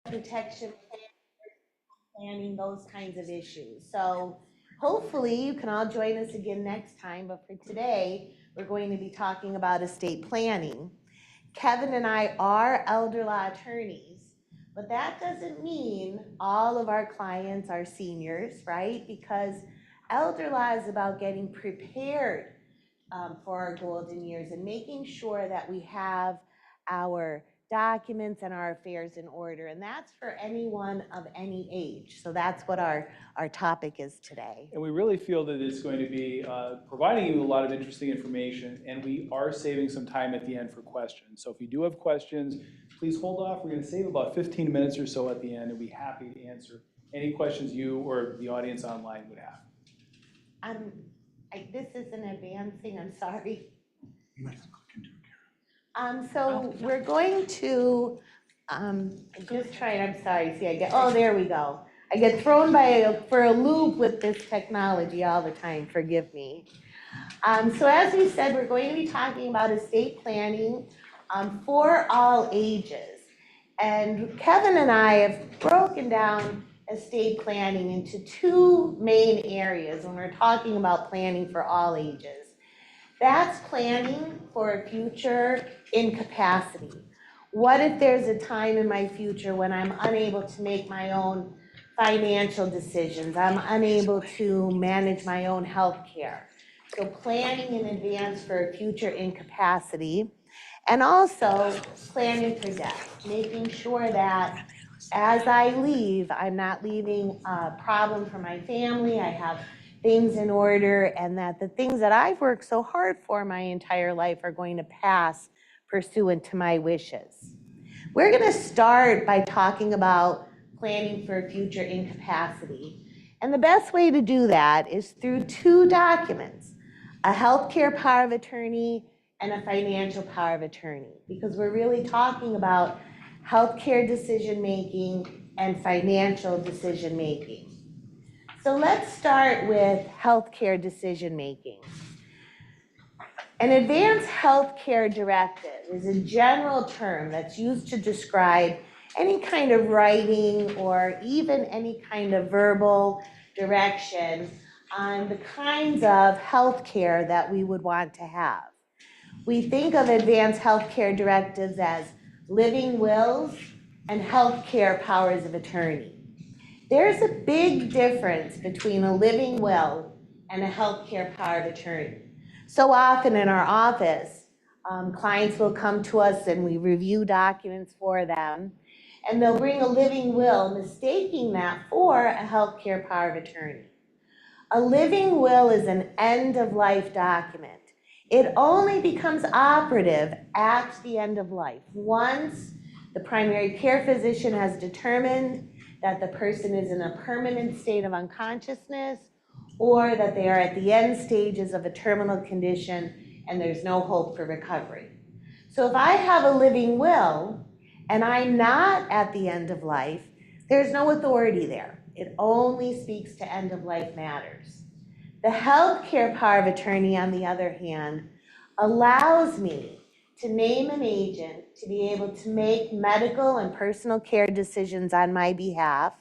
protection planning, those kinds of issues. So hopefully you can all join us again next time, but for today, we're going to be talking about estate planning. Kevin and I are elder law attorneys, but that doesn't mean all of our clients are seniors, right? Because elder law is about getting prepared for our golden years and making sure that we have our documents and our affairs in order. And that's for anyone of any age. So that's what our topic is today. And we really feel that it's going to be providing you a lot of interesting information, and we are saving some time at the end for questions. So if you do have questions, please hold off. We're going to save about 15 minutes or so at the end, and be happy to answer any questions you or the audience online would have. This isn't advancing, I'm sorry. You might have to click into it, Karen. So we're going to, just try it, I'm sorry, see, there we go. I get thrown for a loop with this technology all the time, forgive me. So as we said, we're going to be talking about estate planning for all ages. And Kevin and I have broken down estate planning into two main areas when we're talking about planning for all ages. That's planning for a future incapacity. What if there's a time in my future when I'm unable to make my own financial decisions? I'm unable to manage my own health care. So planning in advance for a future incapacity, and also planning for death, making sure that as I leave, I'm not leaving a problem for my family. I have things in order, and that the things that I've worked so hard for my entire life are going to pass pursuant to my wishes. We're going to start by talking about planning for future incapacity. And the best way to do that is through two documents, a healthcare power of attorney and a financial power of attorney, because we're really talking about healthcare decision-making and financial decision-making. So let's start with healthcare decision-making. An advanced healthcare directive is a general term that's used to describe any kind of writing or even any kind of verbal direction on the kinds of healthcare that we would want to have. We think of advanced healthcare directives as living wills and healthcare powers of attorney. There's a big difference between a living will and a healthcare power of attorney. So often in our office, clients will come to us and we review documents for them, and they'll bring a living will, mistaking that for a healthcare power of attorney. A living will is an end-of-life document. It only becomes operative at the end of life, once the primary care physician has determined that the person is in a permanent state of unconsciousness, or that they are at the end stages of a terminal condition and there's no hope for recovery. So if I have a living will and I'm not at the end of life, there's no authority there. It only speaks to end-of-life matters. The healthcare power of attorney, on the other hand, allows me to name an agent to be able to make medical and personal care decisions on my behalf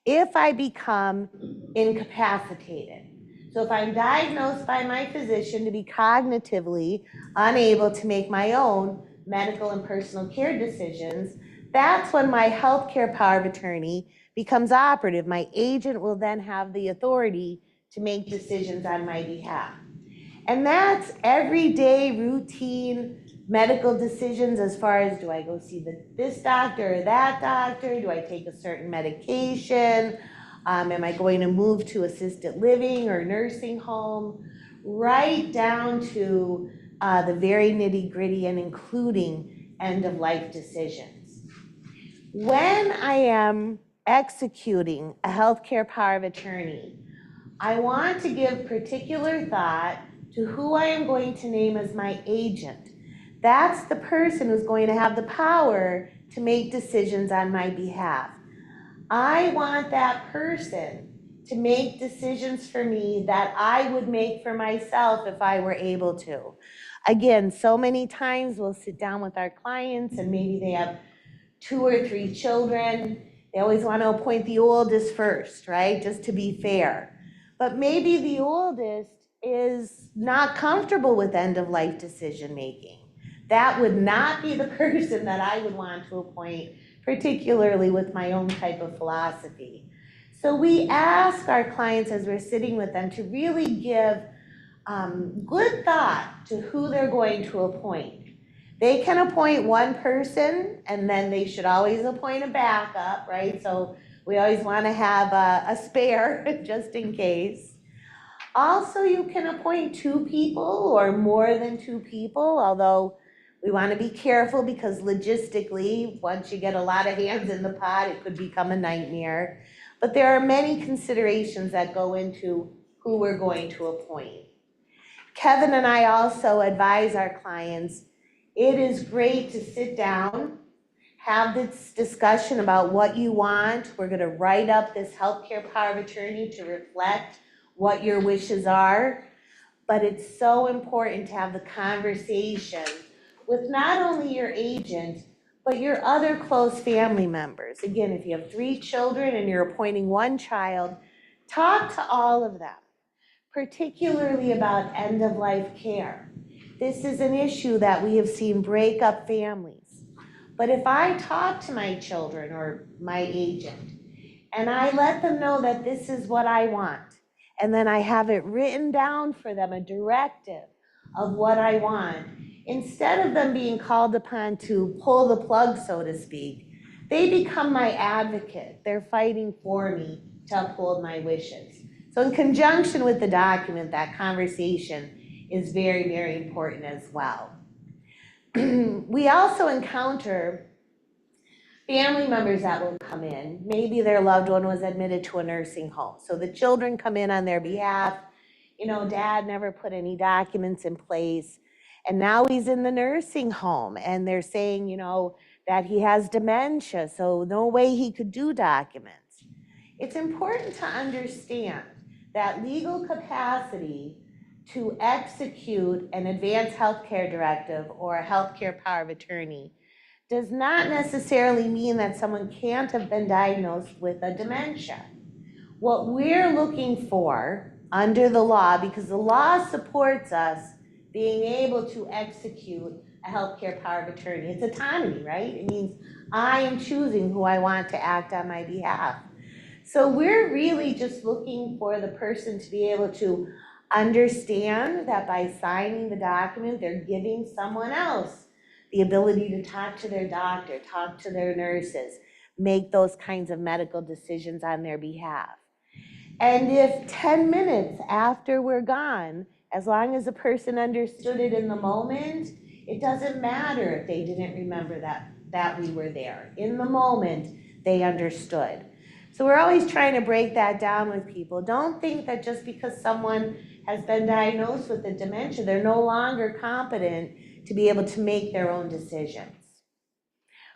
if I become incapacitated. So if I'm diagnosed by my physician to be cognitively unable to make my own medical and personal care decisions, that's when my healthcare power of attorney becomes operative. My agent will then have the authority to make decisions on my behalf. And that's everyday routine medical decisions as far as, do I go see this doctor or that doctor? Do I take a certain medication? Am I going to move to assisted living or nursing home? Right down to the very nitty-gritty and including end-of-life decisions. When I am executing a healthcare power of attorney, I want to give particular thought to who I am going to name as my agent. That's the person who's going to have the power to make decisions on my behalf. I want that person to make decisions for me that I would make for myself if I were able to. Again, so many times we'll sit down with our clients and maybe they have 2 or 3 children, they always want to appoint the oldest first, right? Just to be fair. But maybe the oldest is not comfortable with end-of-life decision-making. That would not be the person that I would want to appoint, particularly with my own type of philosophy. So we ask our clients as we're sitting with them to really give good thought to who they're going to appoint. They can appoint one person, and then they should always appoint a backup, right? So we always want to have a spare just in case. Also, you can appoint 2 people or more than 2 people, although we want to be careful because logistically, once you get a lot of hands in the pot, it could become a nightmare. But there are many considerations that go into who we're going to appoint. Kevin and I also advise our clients, it is great to sit down, have this discussion about what you want. We're going to write up this healthcare power of attorney to reflect what your wishes are. But it's so important to have the conversation with not only your agent, but your other close family members. Again, if you have 3 children and you're appointing 1 child, talk to all of them, particularly about end-of-life care. This is an issue that we have seen break up families. But if I talk to my children or my agent, and I let them know that this is what I want, and then I have it written down for them, a directive of what I want, instead of them being called upon to pull the plug, so to speak, they become my advocate. They're fighting for me to uphold my wishes. So in conjunction with the document, that conversation is very, very important as well. We also encounter family members that will come in. Maybe their loved one was admitted to a nursing home. So the children come in on their behalf. You know, dad never put any documents in place. And now he's in the nursing home and they're saying, you know, that he has dementia, so no way he could do documents. It's important to understand that legal capacity to execute an advanced healthcare directive or a healthcare power of attorney does not necessarily mean that someone can't have been diagnosed with a dementia. What we're looking for under the law, because the law supports us being able to execute a healthcare power of attorney, it's autonomy, right? It means I am choosing who I want to act on my behalf. So we're really just looking for the person to be able to understand that by signing the document, they're giving someone else the ability to talk to their doctor, talk to their nurses, make those kinds of medical decisions on their behalf. And if 10 minutes after we're gone, as long as the person understood it in the moment, it doesn't matter if they didn't remember that we were there. In the moment, they understood. So we're always trying to break that down with people. Don't think that just because someone has been diagnosed with a dementia, they're no longer competent to be able to make their own decisions.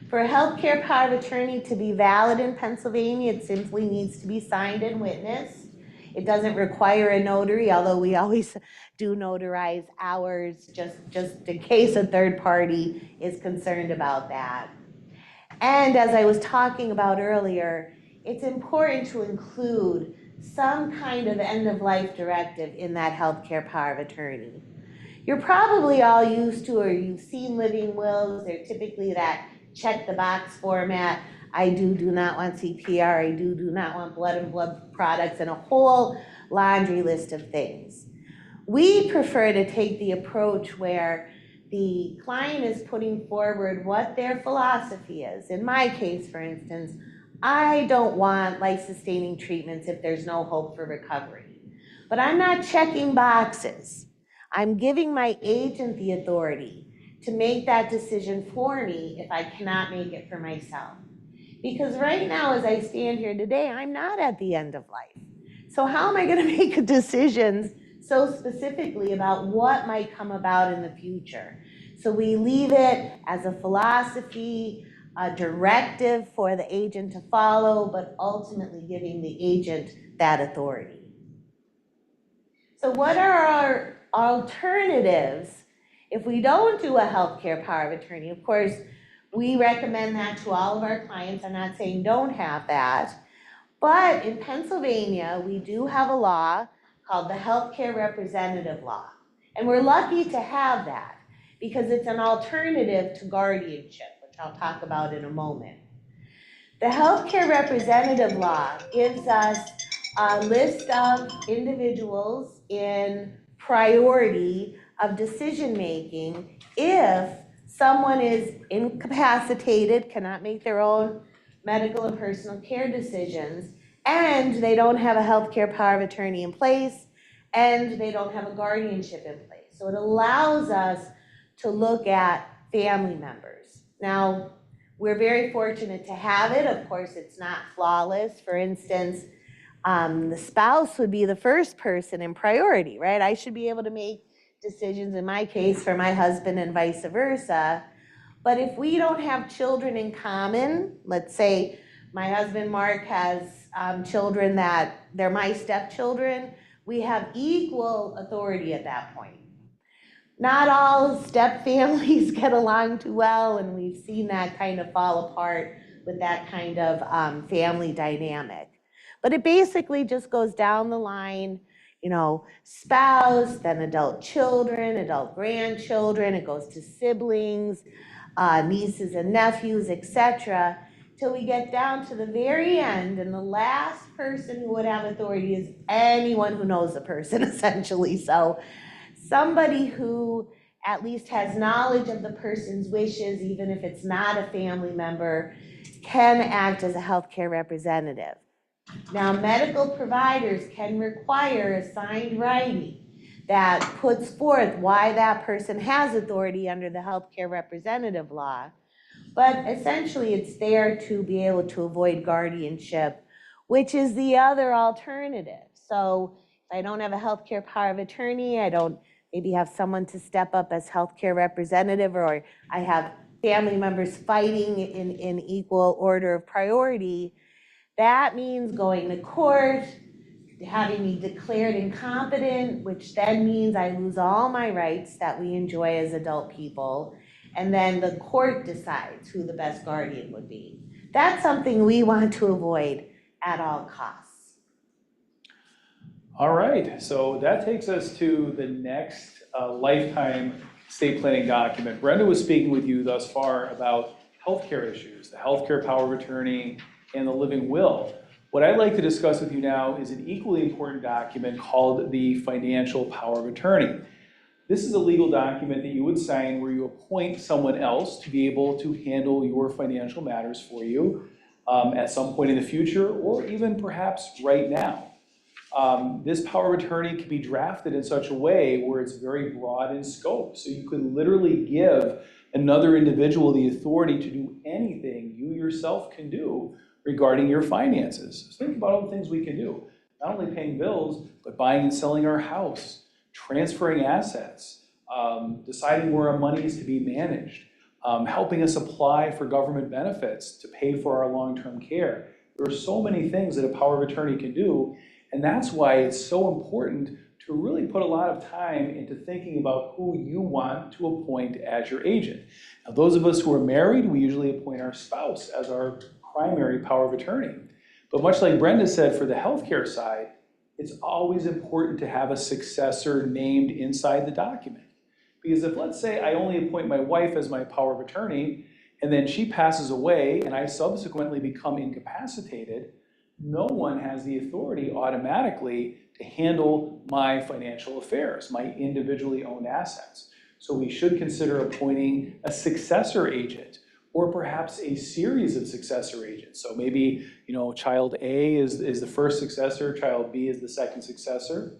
For a healthcare power of attorney to be valid in Pennsylvania, it simply needs to be signed and witnessed. It doesn't require a notary, although we always do notarize ours just in case a third party is concerned about that. And as I was talking about earlier, it's important to include some kind of end-of-life directive in that healthcare power of attorney. You're probably all used to, or you've seen living wills. They're typically that check the box format. I do not want CPR. I do not want blood and blood products, and a whole laundry list of things. We prefer to take the approach where the client is putting forward what their philosophy is. In my case, for instance, I don't want life-sustaining treatments if there's no hope for recovery. But I'm not checking boxes. I'm giving my agent the authority to make that decision for me if I cannot make it for myself. Because right now, as I stand here today, I'm not at the end of life. So how am I going to make decisions so specifically about what might come about in the future? So we leave it as a philosophy, a directive for the agent to follow, but ultimately giving the agent that authority. So what are our alternatives if we don't do a healthcare power of attorney? Of course, We recommend that to all of our clients. I'm not saying don't have that. But in Pennsylvania, we do have a law called the Healthcare Representative Law. And we're lucky to have that because it's an alternative to guardianship, which I'll talk about in a moment. The Healthcare Representative Law gives us a list of individuals in priority of decision-making if someone is incapacitated, cannot make their own medical and personal care decisions, and they don't have a healthcare power of attorney in place, and they don't have a guardianship in place. So it allows us to look at family members. Now, we're very fortunate to have it. Of course, it's not flawless. For instance, the spouse would be the first person in priority, right? I should be able to make decisions in my case for my husband and vice versa. But if we don't have children in common, let's say my husband Mark has children that they're my stepchildren, we have equal authority at that point. Not all step families get along too well, and we've seen that kind of fall apart with that kind of family dynamic. But it basically just goes down the line, you know, spouse, then adult children, adult grandchildren, it goes to siblings, nieces and nephews, etc., till we get down to the very end, and the last person who would have authority is anyone who knows the person, essentially. So somebody who at least has knowledge of the person's wishes, even if it's not a family member, can act as a healthcare representative. Now, medical providers can require a signed writing that puts forth why that person has authority under the healthcare representative law. But essentially, it's there to be able to avoid guardianship, which is the other alternative. So if I don't have a healthcare power of attorney, I don't maybe have someone to step up as healthcare representative, or I have family members fighting in equal order of priority, that means going to court, having me declared incompetent, which then means I lose all my rights that we enjoy as adult people. And then the court decides who the best guardian would be. That's something we want to avoid at all costs. All right, so that takes us to the next lifetime estate planning document. Brenda was speaking with you thus far about healthcare issues, the healthcare power of attorney, and the living will. What I'd like to discuss with you now is an equally important document called the financial power of attorney. This is a legal document that you would sign where you appoint someone else to be able to handle your financial matters for you at some point in the future, or even perhaps right now. This power of attorney can be drafted in such a way where it's very broad in scope. So you can literally give another individual the authority to do anything you yourself can do regarding your finances. So think about all the things we can do. Not only paying bills, but buying and selling our house, transferring assets, deciding where our money is to be managed, helping us apply for government benefits to pay for our long-term care. There are so many things that a power of attorney can do, and that's why it's so important to really put a lot of time into thinking about who you want to appoint as your agent. Now, those of us who are married, we usually appoint our spouse as our primary power of attorney. But much like Brenda said, for the healthcare side, it's always important to have a successor named inside the document. Because if, let's say, I only appoint my wife as my power of attorney, and then she passes away and I subsequently become incapacitated, no one has the authority automatically to handle my financial affairs, my individually owned assets. So we should consider appointing a successor agent, or perhaps a series of successor agents. So maybe, child A is the first successor, child B is the second successor.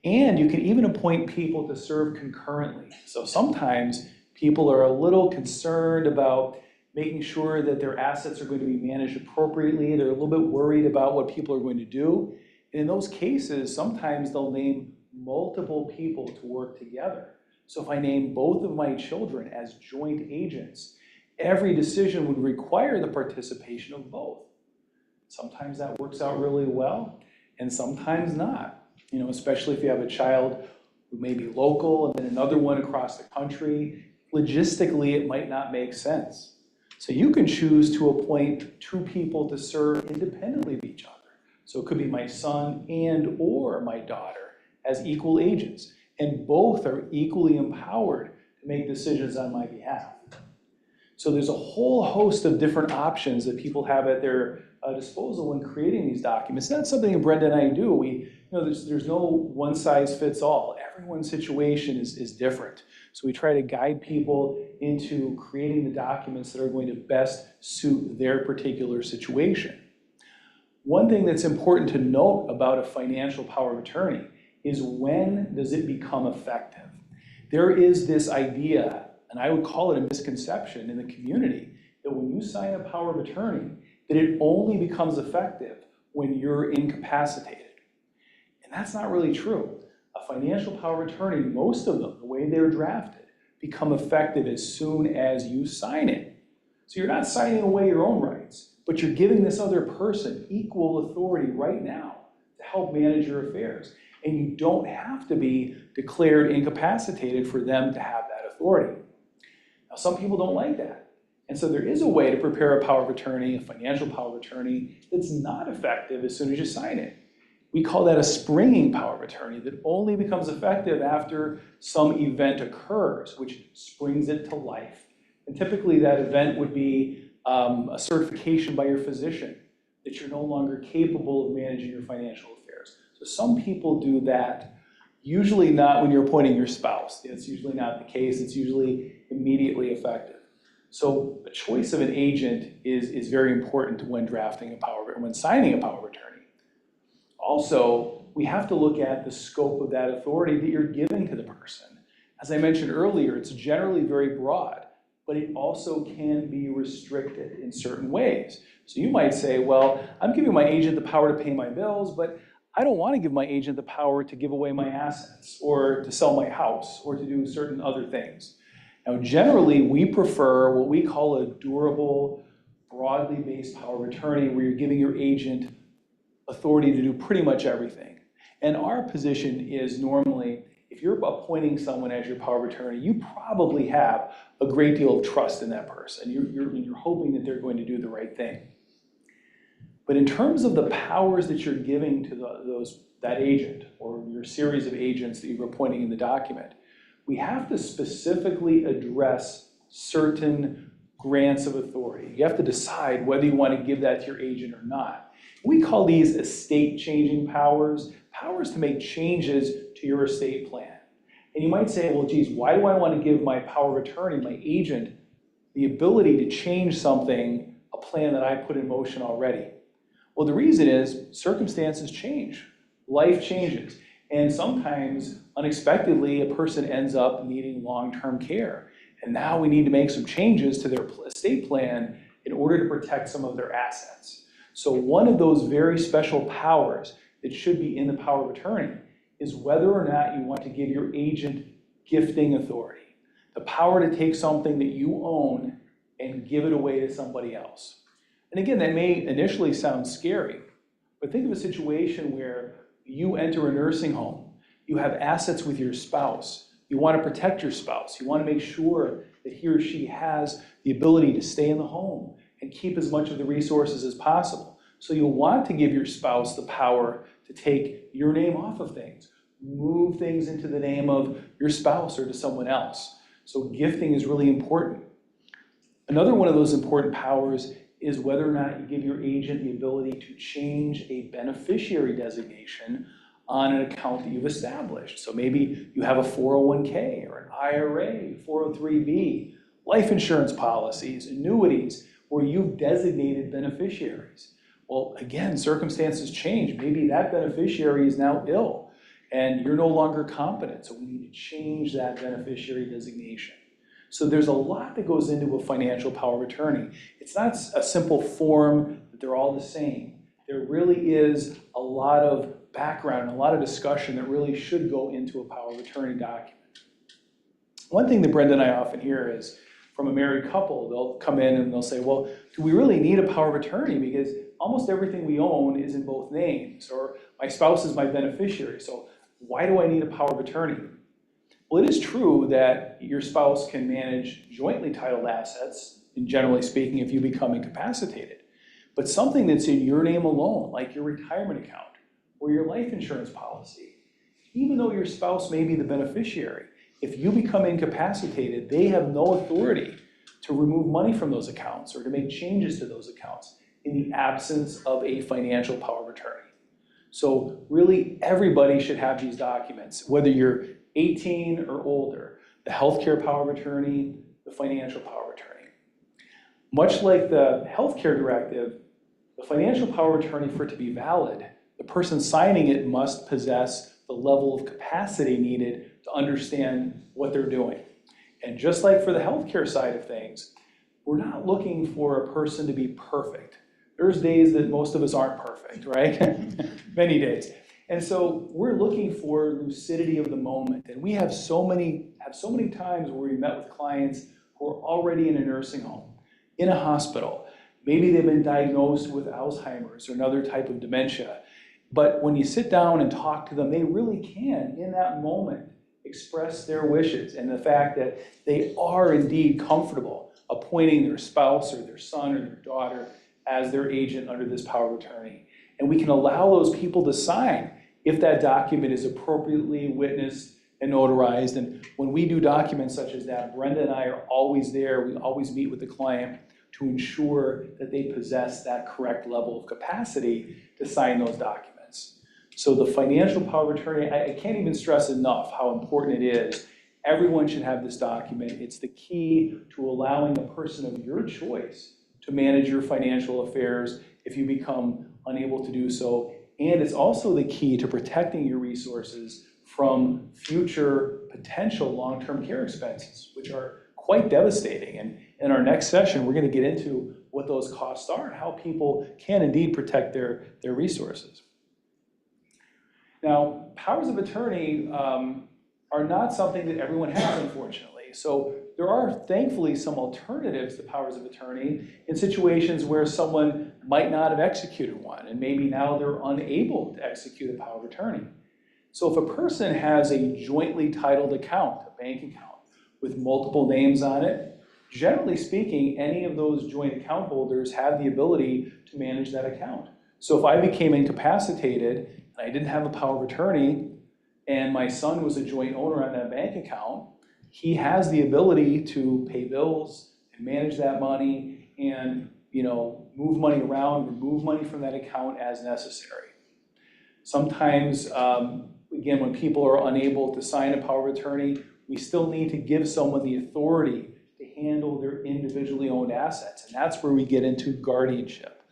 And you can even appoint people to serve concurrently. So sometimes people are a little concerned about making sure that their assets are going to be managed appropriately. They're a little bit worried about what people are going to do. And in those cases, sometimes they'll name multiple people to work together. So if I name both of my children as joint agents, every decision would require the participation of both. Sometimes that works out really well, and sometimes not. Especially if you have a child who may be local and then another one across the country, logistically it might not make sense. So you can choose to appoint two people to serve independently of each other. So it could be my son and or my daughter as equal agents, and both are equally empowered to make decisions on my behalf. So there's a whole host of different options that people have at their disposal when creating these documents. That's something that Brenda and I do. There's no one size fits all. Everyone's situation is different. So we try to guide people into creating the documents that are going to best suit their particular situation. One thing that's important to note about a financial power of attorney is when does it become effective? There is this idea, and I would call it a misconception in the community, that when you sign a power of attorney, that it only becomes effective when you're incapacitated. And that's not really true. A financial power of attorney, most of them, the way they're drafted, become effective as soon as you sign it. So you're not signing away your own rights, but you're giving this other person equal authority right now to help manage your affairs. And you don't have to be declared incapacitated for them to have that authority. Now, some people don't like that. And so there is a way to prepare a power of attorney, a financial power of attorney, that's not effective as soon as you sign it. We call that a springing power of attorney that only becomes effective after some event occurs, which springs it to life. And typically that event would be a certification by your physician that you're no longer capable of managing your financial affairs. So some people do that, usually not when you're appointing your spouse. It's usually not the case. It's usually immediately effective. So the choice of an agent is very important when drafting a power, when signing a power of attorney. Also, we have to look at the scope of that authority that you're giving to the person. As I mentioned earlier, it's generally very broad, but it also can be restricted in certain ways. So you might say, well, I'm giving my agent the power to pay my bills, but I don't want to give my agent the power to give away my assets or to sell my house or to do certain other things. Now, generally, we prefer what we call a durable, broadly based power of attorney where you're giving your agent authority to do pretty much everything. And our position is normally, if you're appointing someone as your power of attorney, you probably have a great deal of trust in that person. You're hoping that they're going to do the right thing. But in terms of the powers that you're giving to that agent or your series of agents that you're appointing in the document, we have to specifically address certain grants of authority. You have to decide whether you want to give that to your agent or not. We call these estate changing powers, powers to make changes to your estate plan. And you might say, well, geez, why do I want to give my power of attorney, my agent, the ability to change something, a plan that I put in motion already? Well, the reason is circumstances change, life changes. And sometimes, unexpectedly, a person ends up needing long-term care. And now we need to make some changes to their estate plan in order to protect some of their assets. So one of those very special powers that should be in the power of attorney is whether or not you want to give your agent gifting authority, the power to take something that you own and give it away to somebody else. And again, that may initially sound scary, but think of a situation where you enter a nursing home, you have assets with your spouse, you want to protect your spouse, you want to make sure that he or she has the ability to stay in the home and keep as much of the resources as possible. So you'll want to give your spouse the power to take your name off of things, move things into the name of your spouse or to someone else. So gifting is really important. Another one of those important powers is whether or not you give your agent the ability to change a beneficiary designation on an account that you've established. So maybe you have a 401k or an IRA, 403b, life insurance policies, annuities, where you've designated beneficiaries. Well, again, circumstances change. Maybe that beneficiary is now ill and you're no longer competent. So we need to change that beneficiary designation. So there's a lot that goes into a financial power of attorney. It's not a simple form that they're all the same. There really is a lot of background and a lot of discussion that really should go into a power of attorney document. One thing that Brenda and I often hear is from a married couple, they'll come in and they'll say, well, do we really need a power of attorney? Because almost everything we own is in both names, or my spouse is my beneficiary, so why do I need a power of attorney? Well, it is true that your spouse can manage jointly titled assets and generally speaking, if you become incapacitated. But something that's in your name alone, like your retirement account or your life insurance policy, even though your spouse may be the beneficiary, if you become incapacitated, they have no authority to remove money from those accounts or to make changes to those accounts in the absence of a financial power of attorney. So really, everybody should have these documents, whether you're 18 or older, the healthcare power of attorney, the financial power of attorney. Much like the healthcare directive, the financial power of attorney, for it to be valid, the person signing it must possess the level of capacity needed to understand what they're doing. And just like for the healthcare side of things, we're not looking for a person to be perfect. There's days that most of us aren't perfect, right? Many days. And so we're looking for lucidity of the moment. And we have so many times where we met with clients who are already in a nursing home, in a hospital. Maybe they've been diagnosed with Alzheimer's or another type of dementia. But when you sit down and talk to them, they really can, in that moment, express their wishes and the fact that they are indeed comfortable appointing their spouse or their son or their daughter as their agent under this power of attorney. And we can allow those people to sign if that document is appropriately witnessed and notarized. And when we do documents such as that, Brenda and I are always there. We always meet with the client to ensure that they possess that correct level of capacity to sign those documents. So the financial power of attorney, I can't even stress enough how important it is. Everyone should have this document. It's the key to allowing a person of your choice to manage your financial affairs if you become unable to do so. And it's also the key to protecting your resources from future potential long-term care expenses, which are quite devastating. And in our next session, we're going to get into what those costs are and how people can indeed protect their resources. Now, powers of attorney are not something that everyone has, unfortunately. So there are, thankfully, some alternatives to powers of attorney in situations where someone might not have executed one, and maybe now they're unable to execute a power of attorney. So if a person has a jointly titled account, a bank account, with multiple names on it, generally speaking, any of those joint account holders have the ability to manage that account. So if I became incapacitated and I didn't have a power of attorney, and my son was a joint owner on that bank account, he has the ability to pay bills and manage that money and, move money around, remove money from that account as necessary. Sometimes, again, when people are unable to sign a power of attorney, we still need to give someone the authority to handle their individually owned assets. And that's where we get into guardianship.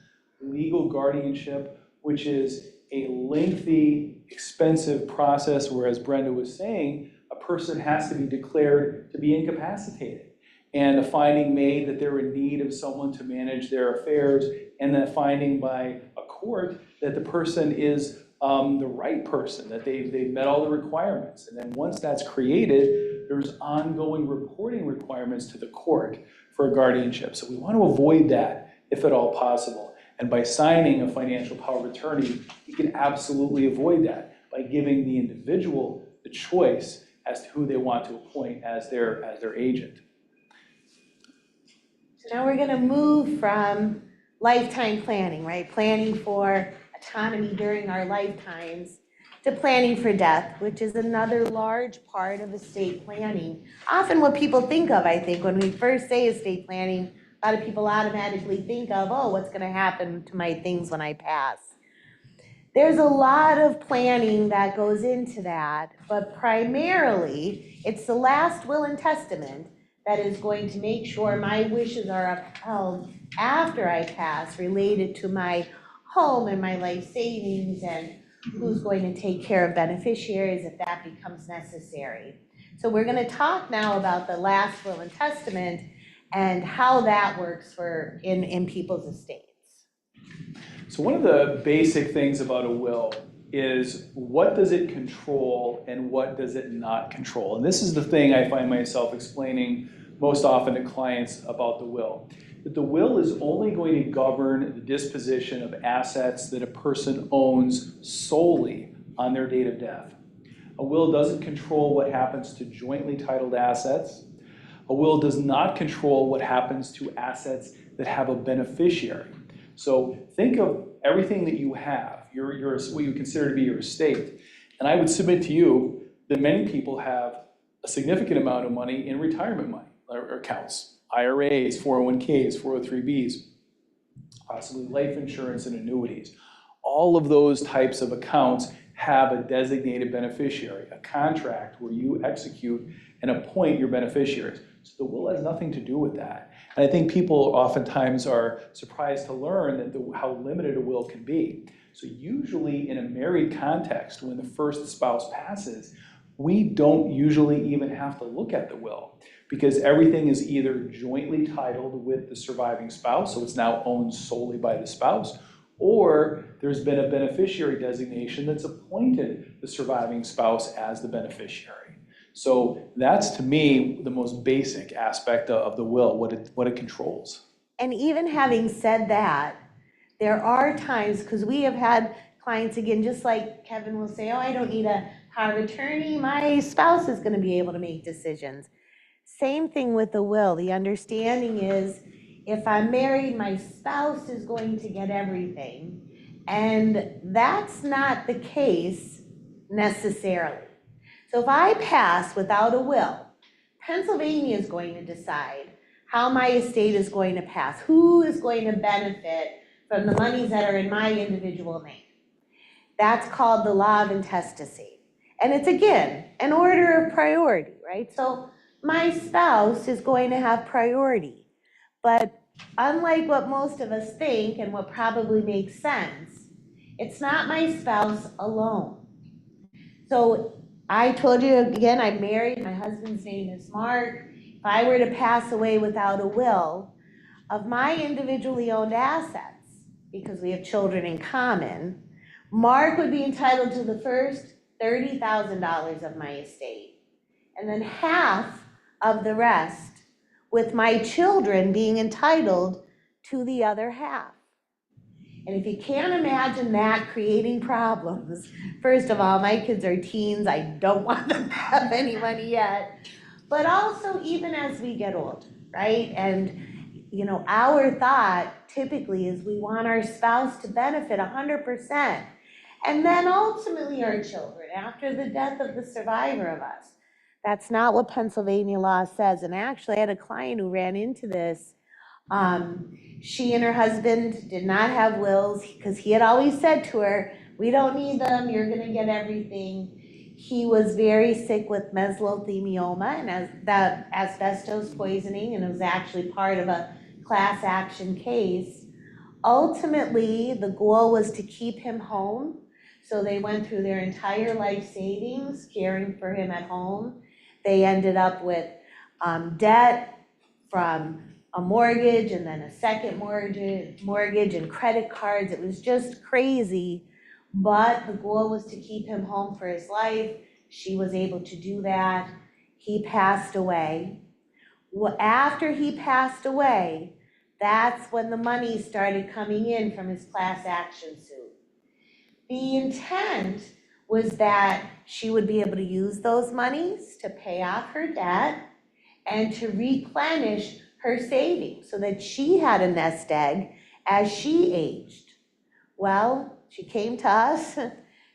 Legal guardianship, which is a lengthy, expensive process where, as Brenda was saying, a person has to be declared to be incapacitated, and a finding made that they're in need of someone to manage their affairs, and then a finding by a court that the person is the right person, that they've met all the requirements. And then once that's created, there's ongoing reporting requirements to the court for a guardianship. So we want to avoid that if at all possible. And by signing a financial power of attorney, you can absolutely avoid that by giving the individual the choice as to who they want to appoint as their agent. So now we're going to move from lifetime planning, right? Planning for autonomy during our lifetimes to planning for death, which is another large part of estate planning. Often what people think of, I think, when we first say estate planning, a lot of people automatically think of, oh, what's going to happen to my things when I pass? There's a lot of planning that goes into that, but primarily it's the last will and testament that is going to make sure my wishes are upheld after I pass, related to my home and my life savings and who's going to take care of beneficiaries if that becomes necessary. So we're going to talk now about the last will and testament and how that works in people's estates. So one of the basic things about a will is what does it control and what does it not control? And this is the thing I find myself explaining most often to clients about the will. That the will is only going to govern the disposition of assets that a person owns solely on their date of death. A will doesn't control what happens to jointly titled assets. A will does not control what happens to assets that have a beneficiary. So think of everything that you have, what you consider to be your estate. And I would submit to you that many people have a significant amount of money in retirement money or accounts, IRAs, 401ks, 403bs, possibly life insurance and annuities. All of those types of accounts have a designated beneficiary, a contract where you execute and appoint your beneficiaries. So the will has nothing to do with that. And I think people oftentimes are surprised to learn that how limited a will can be. So usually in a married context, when the first spouse passes, we don't usually even have to look at the will because everything is either jointly titled with the surviving spouse, so it's now owned solely by the spouse, or there's been a beneficiary designation that's appointed the surviving spouse as the beneficiary. So that's, to me, the most basic aspect of the will, what it controls. And even having said that, there are times, because we have had clients, again, just like Kevin will say, oh, I don't need a power of attorney, my spouse is going to be able to make decisions. Same thing with the will. The understanding is if I'm married, my spouse is going to get everything. And that's not the case necessarily. So if I pass without a will, Pennsylvania is going to decide how my estate is going to pass, who is going to benefit from the monies that are in my individual name. That's called the law of intestacy. And it's, again, an order of priority, right? So my spouse is going to have priority. But unlike what most of us think and what probably makes sense, it's not my spouse alone. So I told you again, I'm married, my husband's name is Mark. If I were to pass away without a will, of my individually owned assets, because we have children in common, Mark would be entitled to the first $30,000 of my estate, and then half of the rest, with my children being entitled to the other half. And if you can't imagine that creating problems, first of all, my kids are teens, I don't want them to have any money yet, but also even as we get older, right? And our thought typically is we want our spouse to benefit 100%. And then ultimately our children after the death of the survivor of us. That's not what Pennsylvania law says. And actually I had a client who ran into this. She and her husband did not have wills because he had always said to her, we don't need them, you're gonna get everything. He was very sick with mesothelioma and as that asbestos poisoning, and it was actually part of a class action case. Ultimately, the goal was to keep him home. So they went through their entire life savings, caring for him at home. They ended up with debt from a mortgage and then a second mortgage and credit cards. It was just crazy, but the goal was to keep him home for his life. She was able to do that. He passed away. Well, after he passed away, that's when the money started coming in from his class action suit. The intent was that she would be able to use those monies to pay off her debt and to replenish her savings so that she had a nest egg as she aged. Well, she came to us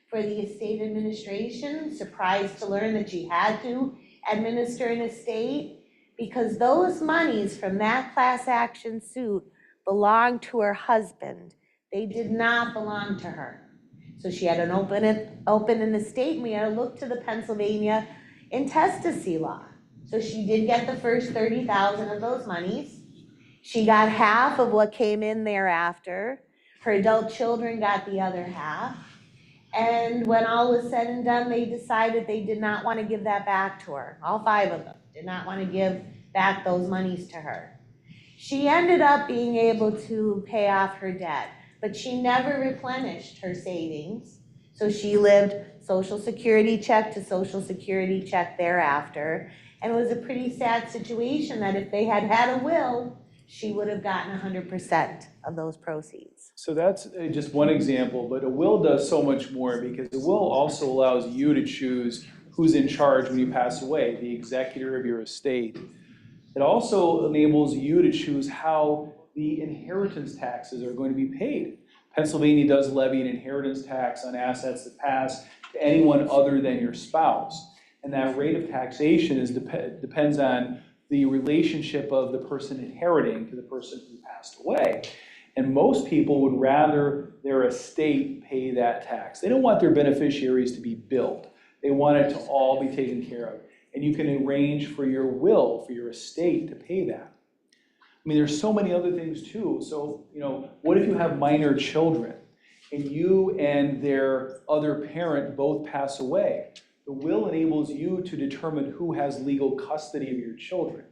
for the estate administration, surprised to learn that she had to administer an estate because those monies from that class action suit belonged to her husband. They did not belong to her. So she had an open an estate, and we had to look to the Pennsylvania intestacy law. So she did get the first $30,000 of those monies. She got half of what came in thereafter. Her adult children got the other half. And when all was said and done, they decided they did not want to give that back to her. All 5 of them did not want to give back those monies to her. She ended up being able to pay off her debt, but she never replenished her savings. So she lived Social Security check to Social Security check thereafter. And it was a pretty sad situation that if they had had a will, she would have gotten 100% of those proceeds. So that's just one example, but a will does so much more because the will also allows you to choose who's in charge when you pass away, the executor of your estate. It also enables you to choose how the inheritance taxes are going to be paid. Pennsylvania does levy an inheritance tax on assets that pass to anyone other than your spouse. And that rate of taxation depends on the relationship of the person inheriting to the person who passed away. And most people would rather their estate pay that tax. They don't want their beneficiaries to be billed. They want it to all be taken care of. And you can arrange for your will, for your estate to pay that. I mean, there's so many other things too. So, what if you have minor children and you and their other parent both pass away? The will enables you to determine who has legal custody of your children,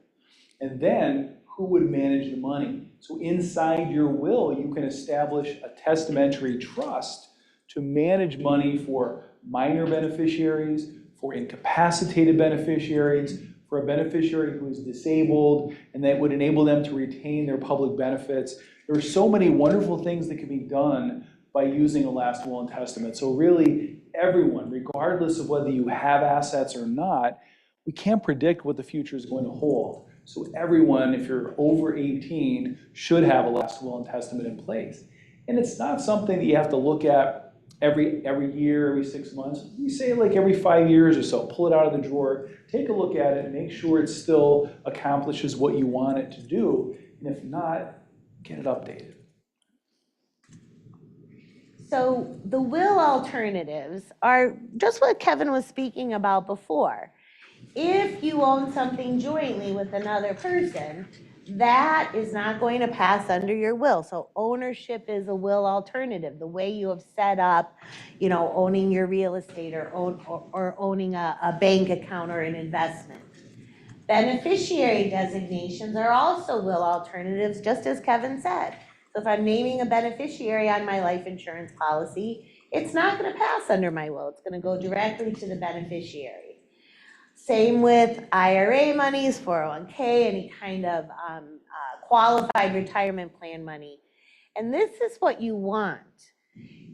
and then who would manage the money. So inside your will, you can establish a testamentary trust to manage money for minor beneficiaries, for incapacitated beneficiaries, for a beneficiary who is disabled, and that would enable them to retain their public benefits. There are so many wonderful things that can be done by using a last will and testament. So really, everyone, regardless of whether you have assets or not, we can't predict what the future is going to hold. So everyone, if you're over 18, should have a last will and testament in place. And it's not something that you have to look at every year, every 6 months. We say like every 5 years or so, pull it out of the drawer, take a look at it, and make sure it still accomplishes what you want it to do. And if not, get it updated. So the will alternatives are just what Kevin was speaking about before. If you own something jointly with another person, that is not going to pass under your will. So ownership is a will alternative, the way you have set up, owning your real estate or owning a bank account or an investment. Beneficiary designations are also will alternatives, just as Kevin said. So if I'm naming a beneficiary on my life insurance policy, it's not going to pass under my will. It's going to go directly to the beneficiary. Same with IRA monies, 401k, any kind of qualified retirement plan money. And this is what you want.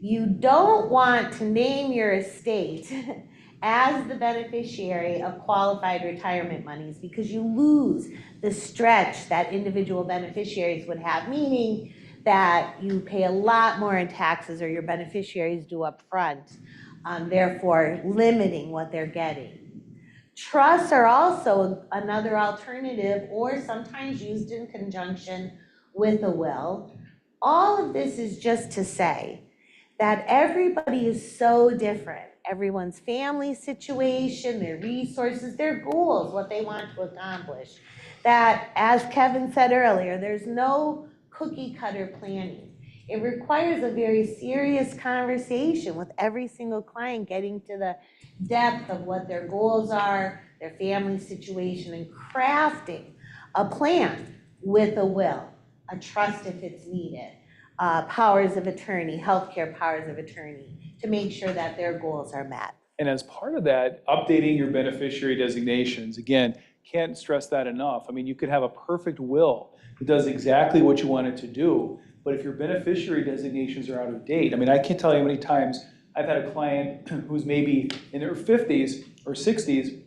You don't want to name your estate as the beneficiary of qualified retirement monies because you lose the stretch that individual beneficiaries would have, meaning that you pay a lot more in taxes or your beneficiaries do up front, therefore limiting what they're getting. Trusts are also another alternative or sometimes used in conjunction with a will. All of this is just to say that everybody is so different. Everyone's family situation, their resources, their goals, what they want to accomplish. That, as Kevin said earlier, there's no cookie cutter planning. It requires a very serious conversation with every single client, getting to the depth of what their goals are, their family situation, and crafting a plan with a will, a trust if it's needed, powers of attorney, healthcare powers of attorney, to make sure that their goals are met. And as part of that, updating your beneficiary designations, again, can't stress that enough. I mean, you could have a perfect will that does exactly what you want it to do, but if your beneficiary designations are out of date, I mean, I can't tell you how many times I've had a client who's maybe in their 50s or 60s,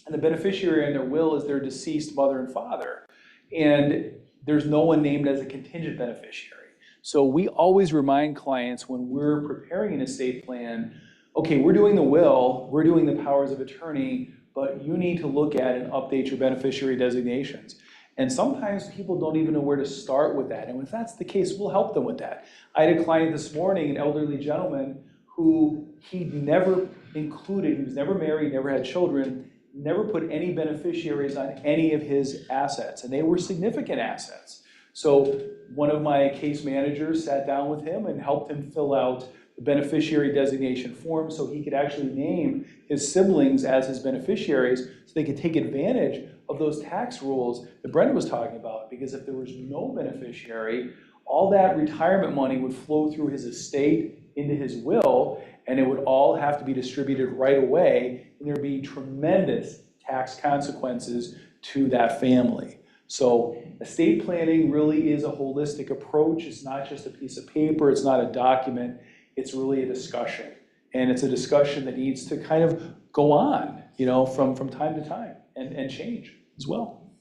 and the beneficiary in their will is their deceased mother and father, and there's no one named as a contingent beneficiary. So we always remind clients when we're preparing an estate plan, okay, we're doing the will, we're doing the powers of attorney, but you need to look at and update your beneficiary designations. And sometimes people don't even know where to start with that. And if that's the case, we'll help them with that. I had a client this morning, an elderly gentleman, who he'd never included, he was never married, never had children, never put any beneficiaries on any of his assets, and they were significant assets. So one of my case managers sat down with him and helped him fill out the beneficiary designation form so he could actually name his siblings as his beneficiaries so they could take advantage of those tax rules that Brenda was talking about. Because if there was no beneficiary, all that retirement money would flow through his estate into his will, and it would all have to be distributed right away, and there'd be tremendous tax consequences to that family. So estate planning really is a holistic approach. It's not just a piece of paper, it's not a document, it's really a discussion. And it's a discussion that needs to kind of go on, from time to time and change as well.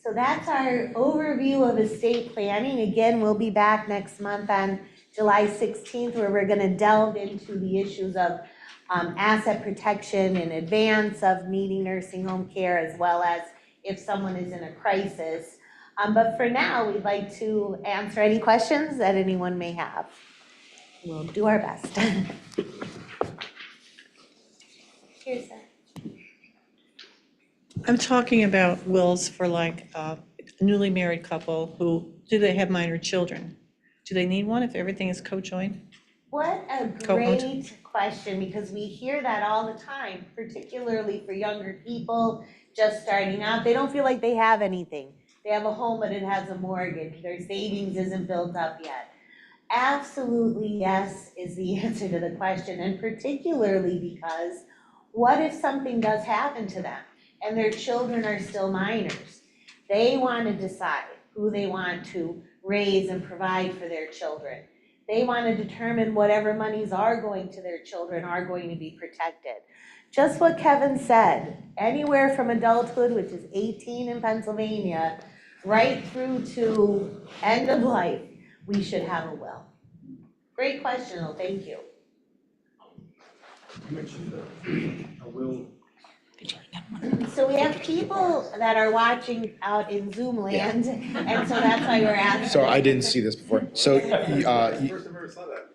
So that's our overview of estate planning. Again, we'll be back next month on July 16th, where we're gonna delve into the issues of asset protection in advance of needing nursing home care, as well as if someone is in a crisis. But for now, we'd like to answer any questions that anyone may have. We'll do our best. Here's that. I'm talking about wills for like a newly married couple who, do they have minor children? Do they need one if everything is co-joined? What a Co-owned. great question, because we hear that all the time, particularly for younger people just starting out. They don't feel like they have anything. They have a home, but it has a mortgage. Their savings isn't built up yet. Absolutely yes is the answer to the question, and particularly because what if something does happen to them and their children are still minors? They want to decide who they want to raise and provide for their children. They want to determine whatever monies are going to their children are going to be protected. Just what Kevin said, anywhere from adulthood, which is 18 in Pennsylvania, right through to end of life, we should have a will. Great question, though, thank you. You mentioned a will. So we have people that are watching out in Zoom land, and so that's why we're asking. So I didn't see this before. So First I've ever saw that.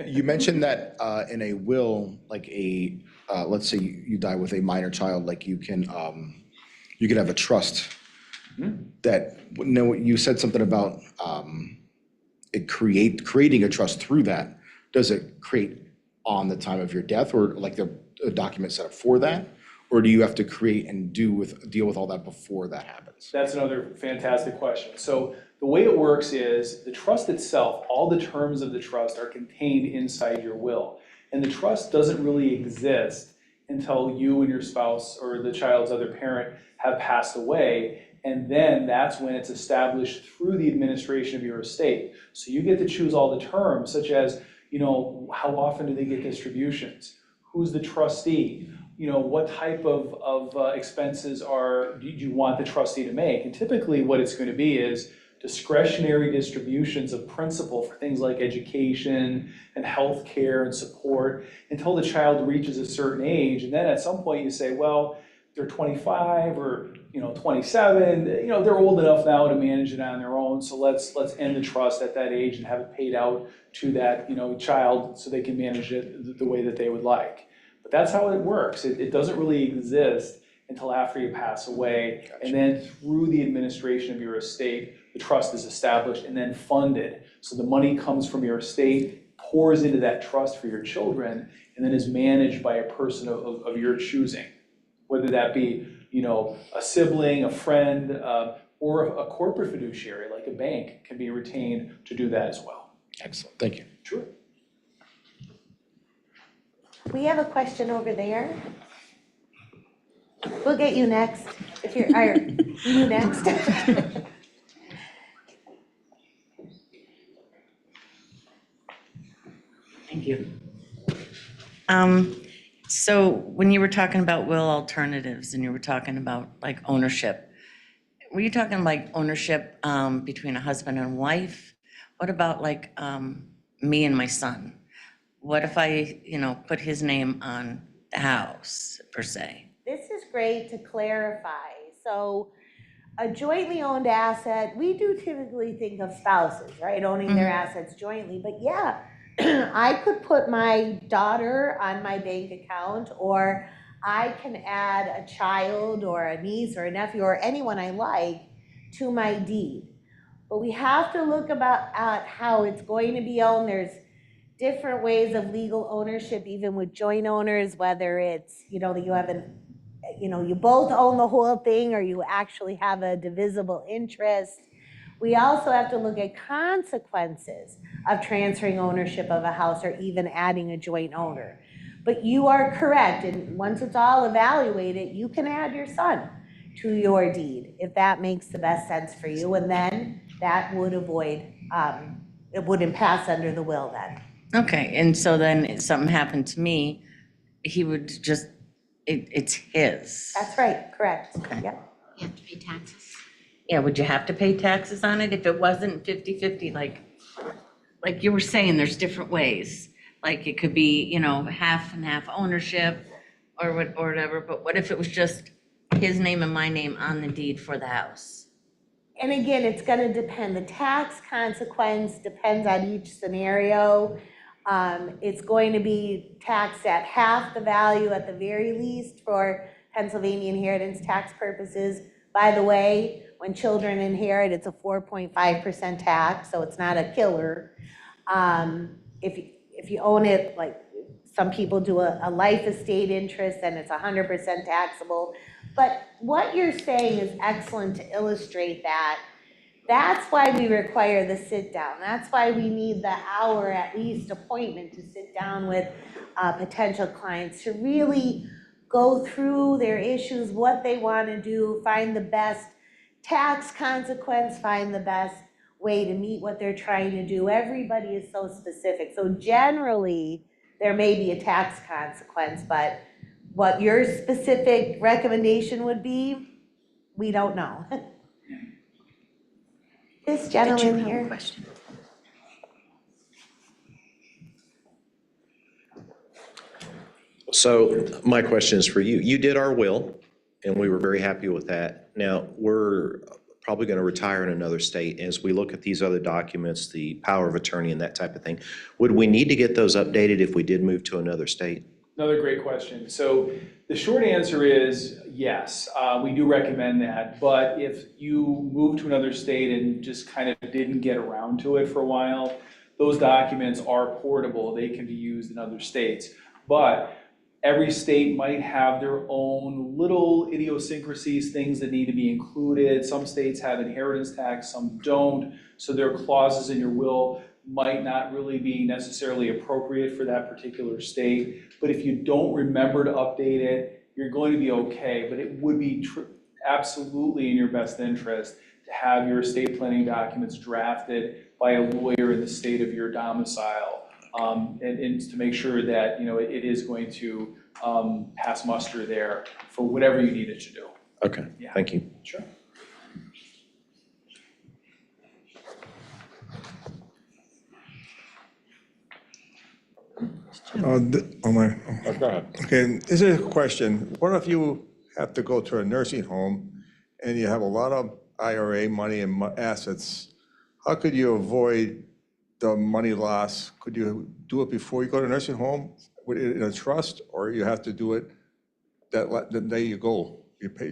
you mentioned that in a will, like let's say you die with a minor child, like you can have a trust. That, no, you said something about creating a trust through that. Does it create on the time of your death, or like a document set up for that? Or do you have to create and deal with all that before that happens? That's another fantastic question. So the way it works is the trust itself, all the terms of the trust are contained inside your will. And the trust doesn't really exist until you and your spouse or the child's other parent have passed away. And then that's when it's established through the administration of your estate. So you get to choose all the terms, such as, how often do they get distributions? Who's the trustee? What type of expenses do you want the trustee to make? And typically what it's going to be is discretionary distributions of principal for things like education and health care and support until the child reaches a certain age. And then at some point you say, well, they're 25 or 27, they're old enough now to manage it on their own. So let's end the trust at that age and have it paid out to that child so they can manage it the way that they would like. But that's how it works. It doesn't really exist until after you pass away. Gotcha. And then through the administration of your estate, the trust is established and then funded. So the money comes from your estate, pours into that trust for your children, and then is managed by a person of your choosing. Whether that be, a sibling, a friend, or a corporate fiduciary, like a bank, can be retained to do that as well. Excellent, thank you. Sure. We have a question over there. We'll get you next, if you next. Thank you. So when you were talking about will alternatives and you were talking about like ownership, were you talking like ownership between a husband and wife? What about like me and my son? What if I, put his name on the house per se? This is great to clarify. So a jointly owned asset, we do typically think of spouses, right? Owning their assets jointly, but yeah, I could put my daughter on my bank account, or I can add a child or a niece or a nephew or anyone I like to my deed. But we have to look at how it's going to be owned. There's different ways of legal ownership, even with joint owners, whether it's, you have you both own the whole thing, or you actually have a divisible interest. We also have to look at consequences of transferring ownership of a house or even adding a joint owner. But you are correct, and once it's all evaluated, you can add your son to your deed if that makes the best sense for you, and then that would avoid, it wouldn't pass under the will then. Okay, and so then if something happened to me, he would just, it's his. That's right, correct. Okay. Yep. You have to pay taxes. Yeah, would you have to pay taxes on it if it wasn't 50/50, like you were saying, there's different ways. Like it could be, you know, half and half ownership or whatever, but what if it was just his name and my name on the deed for the house? And again, it's gonna depend, the tax consequence depends on each scenario. It's going to be taxed at half the value at the very least for Pennsylvania inheritance tax purposes. By the way, when children inherit, it's a 4.5% tax, so it's not a killer. If you own it, like some people do a life estate interest, and it's 100% taxable. But what you're saying is excellent to illustrate that. That's why we require the sit down. That's why we need the hour at least appointment to sit down with potential clients to really go through their issues, what they want to do, find the best tax consequence, find the best way to meet what they're trying to do. Everybody is so specific. So generally, there may be a tax consequence, but what your specific recommendation would be, we don't know. This gentleman here. Question. So my question is for you. You did our will, and we were very happy with that. Now, we're probably going to retire in another state. As we look at these other documents, the power of attorney and that type of thing, would we need to get those updated if we did move to another state? Another great question. So the short answer is yes, we do recommend that. But if you move to another state and just kind of didn't get around to it for a while, those documents are portable. They can be used in other states. But every state might have their own little idiosyncrasies, things that need to be included. Some states have inheritance tax, some don't. So there are clauses in your will might not really be necessarily appropriate for that particular state. But if you don't remember to update it, you're going to be okay. But it would be absolutely in your best interest to have your estate planning documents drafted by a lawyer in the state of your domicile. And to make sure that, you know, it is going to pass muster there for whatever you need it to do. Okay, Yeah. thank you. Sure. Go ahead. Okay, this is a question. What if you have to go to a nursing home and you have a lot of IRA money and assets? How could you avoid the money loss? Could you do it before you go to a nursing home in a trust, or you have to do it the day you go? You pay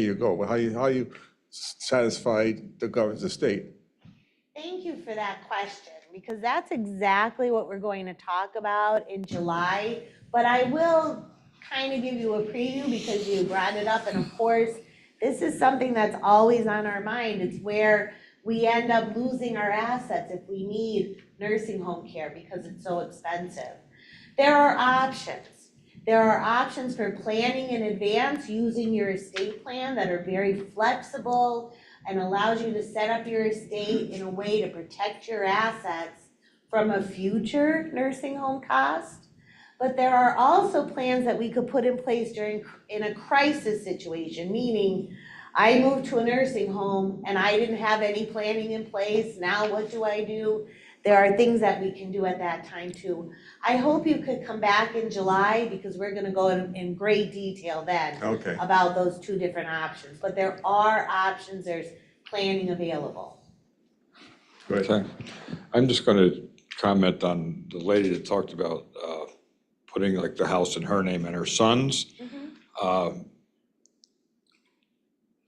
you go. How you satisfy the state? Thank you for that question, because that's exactly what we're going to talk about in July. But I will kind of give you a preview because you brought it up, and of course, this is something that's always on our mind. It's where we end up losing our assets if we need nursing home care because it's so expensive. There are options. There are options for planning in advance using your estate plan that are very flexible and allows you to set up your estate in a way to protect your assets from a future nursing home cost. But there are also plans that we could put in place in a crisis situation, meaning I moved to a nursing home and I didn't have any planning in place. Now what do I do? There are things that we can do at that time too. I hope you could come back in July because we're gonna go in great detail then about those two different options. But there are options, there's planning available. Right. I'm just going to comment on the lady that talked about putting like the house in her name and her son's.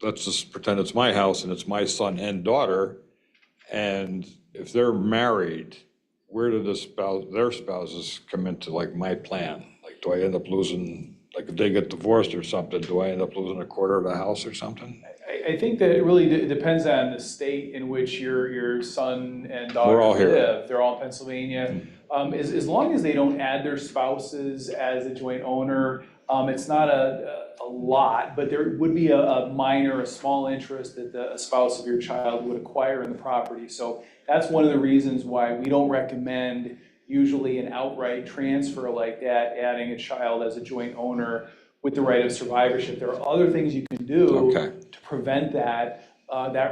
Let's just pretend it's my house and it's my son and daughter. And if they're married, where do their spouses come into like my plan? Like, do I end up losing, like if they get divorced or something, do I end up losing a quarter of the house or something? I think that it really depends on the state in which your son and daughter We're all here. live. They're all in Pennsylvania. As long as they don't add their spouses as a joint owner, it's not a lot, but there would be a small interest that a spouse of your child would acquire in the property. So that's one of the reasons why we don't recommend usually an outright transfer like that, adding a child as a joint owner. with the right of survivorship. There are other things you can do Okay. to prevent that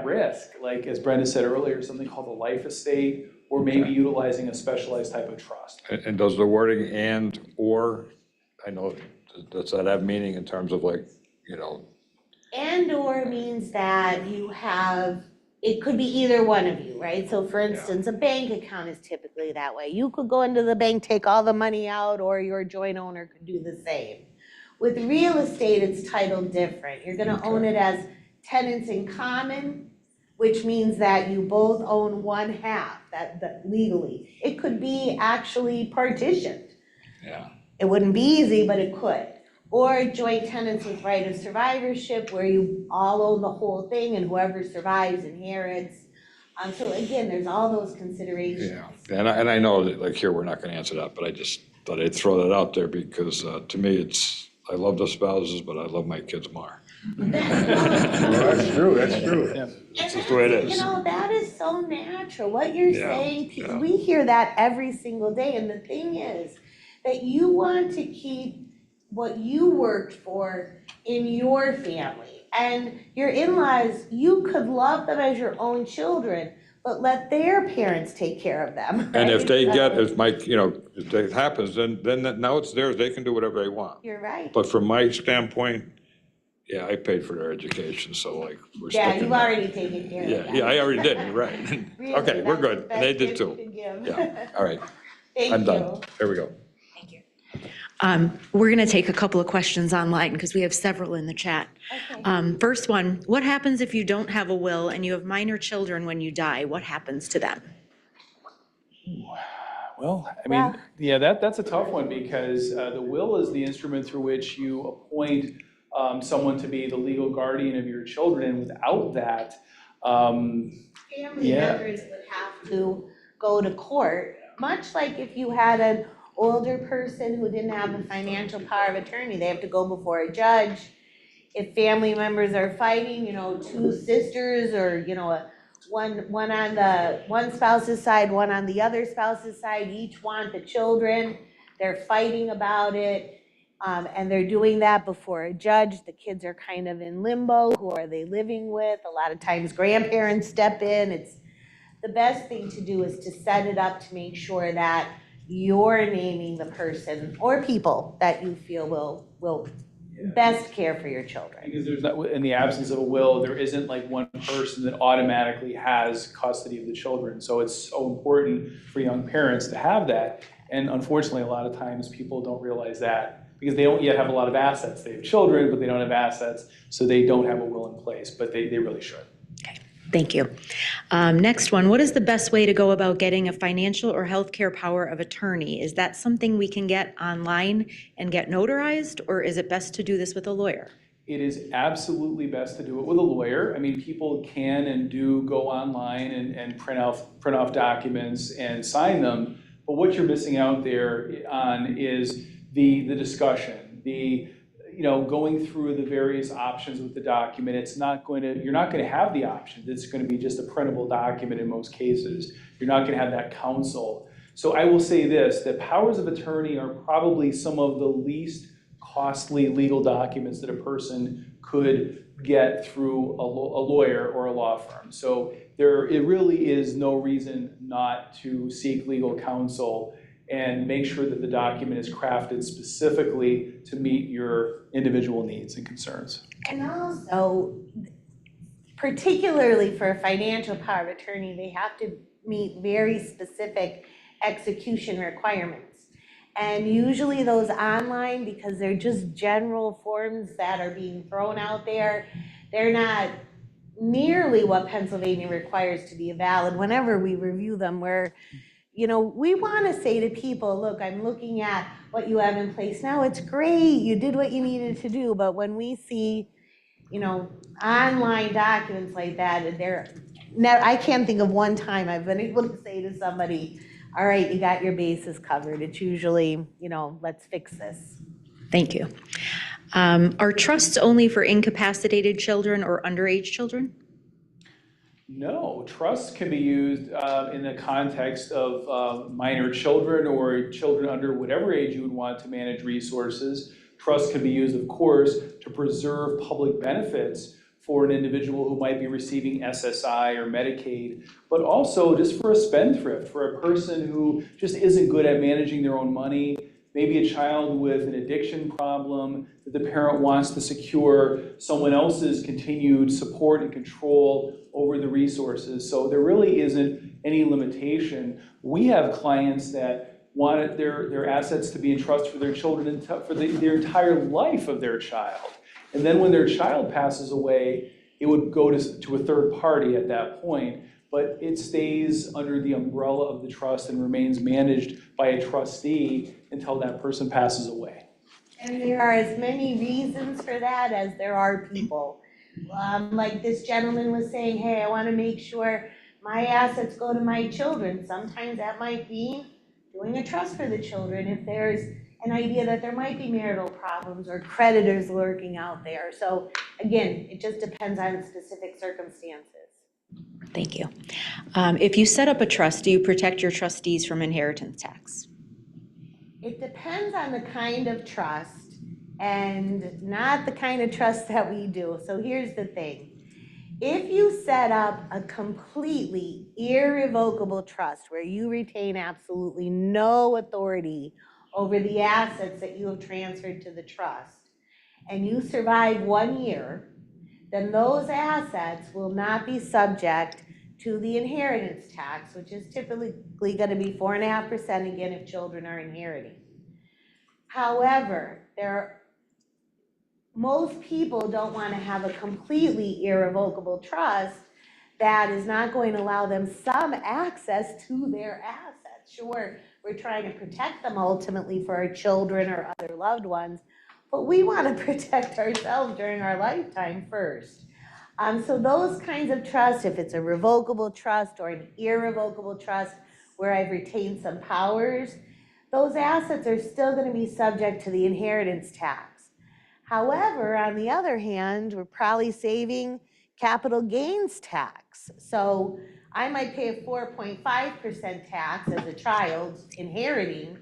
risk. Like, as Brenda said earlier, something called a life estate, or maybe utilizing a specialized type of trust. And does the wording and/or, I know, does that have meaning in terms of like, you know, And/or means that you have, it could be either one of you, right? So for instance, a bank account is typically that way. You could go into the bank, take all the money out, or your joint owner could do the same. With real estate, it's titled different. You're gonna own it as tenants in common, which means that you both own one half, that legally. It could be actually partitioned. yeah. It wouldn't be easy, but it could. Or joint tenants with right of survivorship, where you all own the whole thing and whoever survives inherits. So again, there's all those considerations. Yeah, and I know that, like, here, we're not gonna answer that, but I just thought I'd throw that out there because, to me, I love the spouses, but I love my kids more. That's true, that's true. It's just the way it is. You know, that is so natural, what you're Yeah, saying, yeah. we hear that every single day, and the thing is that you want to keep what you worked for in your family. And your in-laws, you could love them as your own children, but let their parents take care of them. And if right? they get, So, if my, you know, if that happens, then now it's theirs, they can do whatever they want. You're right. But from my standpoint, yeah, I paid for their education, so like, we're Yeah, sticking. you've already taken care of that. Yeah, I already did, you're right. Really, Okay, we're that's good, the and they best did gift too. you can give. Yeah, all right, Thank I'm you. done. There we go. We're going to take a couple of questions online because we have several in the chat. Okay. First one, what happens if you don't have a will and you have minor children when you die? What happens to them? Well, I Well- mean, yeah, that's a tough one because the will is the instrument through which you appoint someone to be the legal guardian of your children. And without that, Family Yeah. members would have to go to court, much like if you had an older person who didn't have the financial power of attorney, they have to go before a judge. If family members are fighting, you know, two sisters or, you know, one on the one spouse's side, one on the other spouse's side, each want the children, they're fighting about it. And they're doing that before a judge. The kids are kind of in limbo. Who are they living with? A lot of times grandparents step in. It's the best thing to do is to set it up to make sure that you're naming the person or people that you feel will best care for your children. because there's not, in the absence of a will, there isn't like one person that automatically has custody of the children. So it's so important for young parents to have that. And unfortunately, a lot of times people don't realize that because they don't yet have a lot of assets. They have children, but they don't have assets, so they don't have a will in place, but they really should. Thank you. Next one, what is the best way to go about getting a financial or healthcare power of attorney? Is that something we can get online and get notarized, or is it best to do this with a lawyer? It is absolutely best to do it with a lawyer. I mean, people can and do go online and print off documents and sign them, but what you're missing out there on is the discussion, going through the various options with the document. You're not going to have the options. It's going to be just a printable document in most cases. You're not going to have that counsel. So I will say this, that powers of attorney are probably some of the least costly legal documents that a person could get through a lawyer or a law firm. So it really is no reason not to seek legal counsel and make sure that the document is crafted specifically to meet your individual needs and concerns. And also, particularly for a financial power of attorney, they have to meet very specific execution requirements. And usually those online, because they're just general forms that are being thrown out there, they're not nearly what Pennsylvania requires to be valid. Whenever we review them, we want to say to people, look, I'm looking at what you have in place now. It's great. You did what you needed to do. But when we see, online documents like that, I can't think of one time I've been able to say to somebody, all right, you got your bases covered. It's usually, let's fix this. Thank you. Are trusts only for incapacitated children or underage children? No, trusts can be used in the context of minor children or children under whatever age you would want to manage resources. Trust can be used, of course, to preserve public benefits for an individual who might be receiving SSI or Medicaid, but also just for a spendthrift, for a person who just isn't good at managing their own money, maybe a child with an addiction problem that the parent wants to secure someone else's continued support and control over the resources. So there really isn't any limitation. We have clients that wanted their assets to be in trust for their children for their entire life of their child. And then when their child passes away, it would go to a third party at that point, but it stays under the umbrella of the trust and remains managed by a trustee until that person passes away. And there are as many reasons for that as there are people. Like this gentleman was saying, hey, I want to make sure my assets go to my children. Sometimes that might be doing a trust for the children if there's an idea that there might be marital problems or creditors lurking out there. So again, it just depends on specific circumstances. Thank you. If you set up a trust, do you protect your trustees from inheritance tax? It depends on the kind of trust and not the kind of trust that we do. So here's the thing. If you set up a completely irrevocable trust where you retain absolutely no authority over the assets that you have transferred to the trust, and you survive 1 year, then those assets will not be subject to the inheritance tax, which is typically going to be 4.5% again if children are inheriting. However, most people don't want to have a completely irrevocable trust that is not going to allow them some access to their assets. Sure, we're trying to protect them ultimately for our children or other loved ones, but we want to protect ourselves during our lifetime first. So those kinds of trusts, if it's a revocable trust or an irrevocable trust where I've retained some powers, those assets are still going to be subject to the inheritance tax. However, on the other hand, we're probably saving capital gains tax. So I might pay a 4.5% tax as a child inheriting,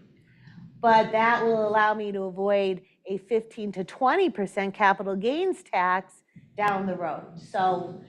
but that will allow me to avoid a 15 to 20% capital gains tax down the road. So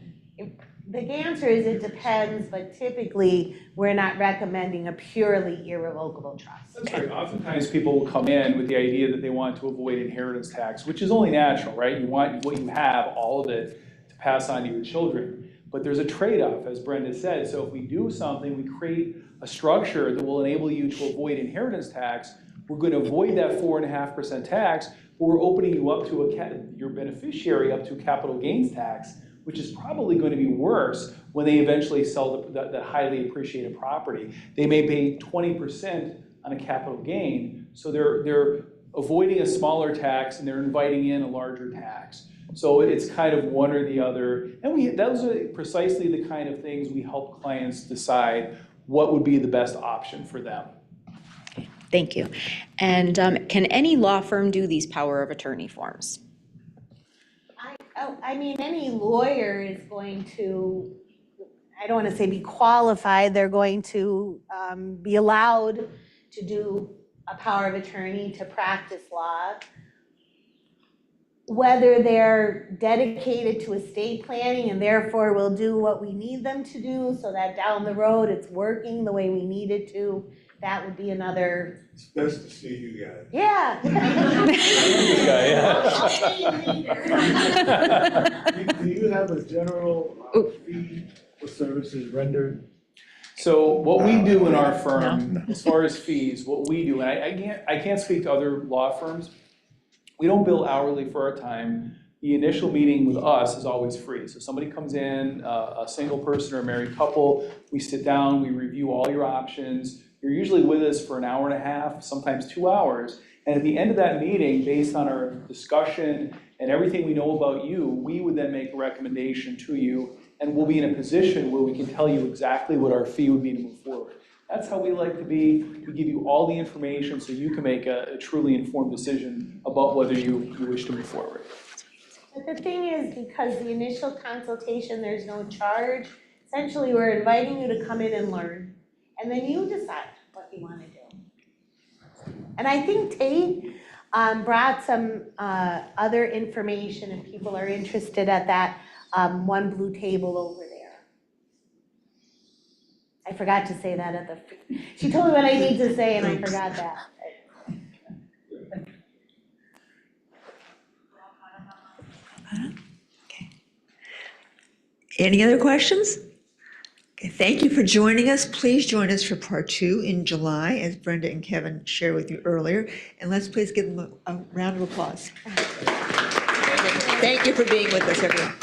the answer is it depends, but typically we're not recommending a purely irrevocable trust. That's right. Oftentimes people will come in with the idea that they want to avoid inheritance tax, which is only natural, right? You want what you have, all of it, to pass on to your children. But there's a trade-off, as Brenda said. So if we do something, we create a structure that will enable you to avoid inheritance tax, we're going to avoid that 4.5% tax, but we're opening you up to your beneficiary up to a capital gains tax, which is probably going to be worse when they eventually sell the highly appreciated property. They may pay 20% on a capital gain, so they're avoiding a smaller tax and they're inviting in a larger tax. So it's kind of one or the other. And those are precisely the kind of things we help clients decide what would be the best option for them. Thank you. And can any law firm do these power of attorney forms? I mean, any lawyer is going to, I don't want to say be qualified, they're going to be allowed to do a power of attorney to practice law. Whether they're dedicated to estate planning and therefore will do what we need them to do so that down the road it's working the way we need it to, that would be another. It's best to see you guys. Yeah. Do you have a general fee for services rendered? So what we do in our firm, as far as fees, what we do, and I can't speak to other law firms, we don't bill hourly for our time. The initial meeting with us is always free. So somebody comes in, a single person or a married couple, we sit down, we review all your options. You're usually with us for an hour and a half, sometimes 2 hours. And at the end of that meeting, based on our discussion and everything we know about you, we would then make a recommendation to you, and we'll be in a position where we can tell you exactly what our fee would be to move forward. That's how we like to be. We give you all the information so you can make a truly informed decision about whether you wish to move forward. But the thing is, because the initial consultation, there's no charge, essentially we're inviting you to come in and learn, and then you decide what you want to do. And I think Tate, Brought some other information if people are interested at that one blue table over there. I forgot to say that at the, she told me what I need to say and I forgot that. Any other questions? Okay, thank you for joining us. Please join us for part 2 in July, as Brenda and Kevin shared with you earlier. And let's please give them a round of applause. Thank you for being with us, everyone.